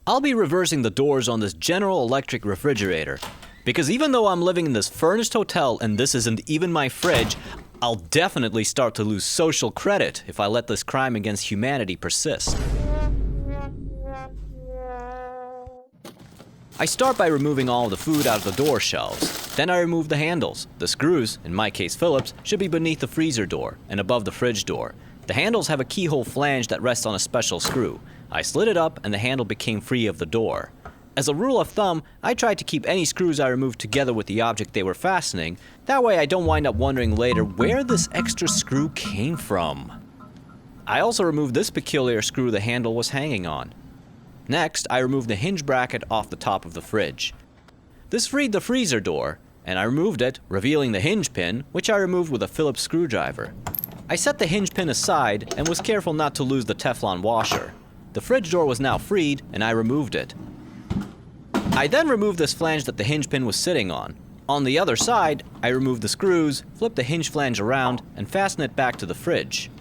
I'll be reversing the doors on this General Electric refrigerator, because even though I'm living in this furnished hotel and this isn't even my fridge, I'll definitely start to lose social credit if I let this crime against humanity persist. I start by removing all of the food out of the door shelves. Then I remove the handles. The screws, in my case Phillips, should be beneath the freezer door and above the fridge door. The handles have a keyhole flange that rests on a special screw. I slid it up and the handle became free of the door. As a rule of thumb, I tried to keep any screws I removed together with the object they were fastening. That way I don't wind up wondering later where this extra screw came from. I also removed this peculiar screw the handle was hanging on. Next, I removed the hinge bracket off the top of the fridge. This freed the freezer door, and I removed it, revealing the hinge pin, which I removed with a Phillips screwdriver. I set the hinge pin aside and was careful not to lose the Teflon washer. The fridge door was now freed, and I removed it. I then removed this flange that the hinge pin was sitting on. On the other side, I removed the screws, flipped the hinge flange around, and fastened it back to the fridge.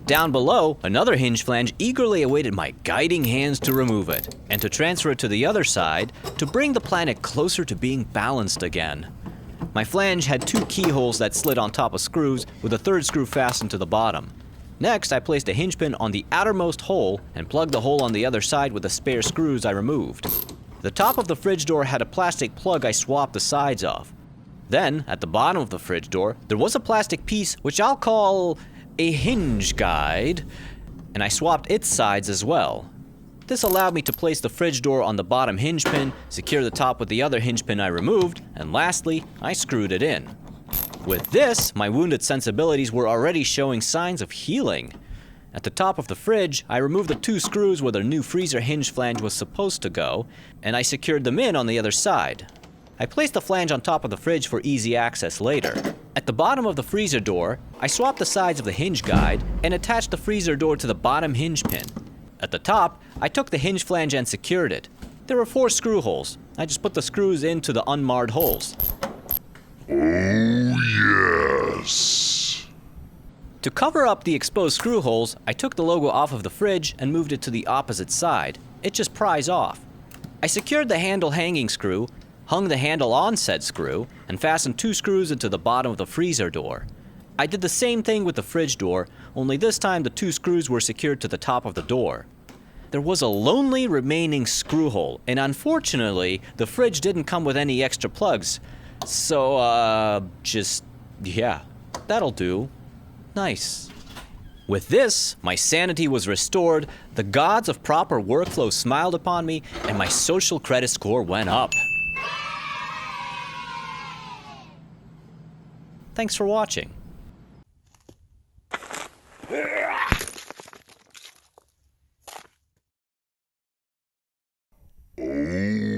Down below, another hinge flange eagerly awaited my guiding hands to remove it, and to transfer it to the other side to bring the planet closer to being balanced again. My flange had two keyholes that slid on top of screws, with a third screw fastened to the bottom. Next, I placed a hinge pin on the outermost hole and plugged the hole on the other side with the spare screws I removed. The top of the fridge door had a plastic plug I swapped the sides of. Then, at the bottom of the fridge door, there was a plastic piece which I'll call a hinge guide, and I swapped its sides as well. This allowed me to place the fridge door on the bottom hinge pin, secure the top with the other hinge pin I removed, and lastly, I screwed it in. With this, my wounded sensibilities were already showing signs of healing. At the top of the fridge, I removed the two screws where the new freezer hinge flange was supposed to go, and I secured them in on the other side. I placed the flange on top of the fridge for easy access later. At the bottom of the freezer door, I swapped the sides of the hinge guide and attached the freezer door to the bottom hinge pin. At the top, I took the hinge flange and secured it. There were 4 screw holes. I just put the screws into the unmarred holes. Oh, yes. To cover up the exposed screw holes, I took the logo off of the fridge and moved it to the opposite side. It just pries off. I secured the handle hanging screw, hung the handle on said screw, and fastened 2 screws into the bottom of the freezer door. I did the same thing with the fridge door, only this time the 2 screws were secured to the top of the door. There was a lonely remaining screw hole, and unfortunately, the fridge didn't come with any extra plugs. So, yeah, that'll do. Nice. With this, my sanity was restored, the gods of proper workflow smiled upon me, and my social credit score went up. Thanks for watching. Oh.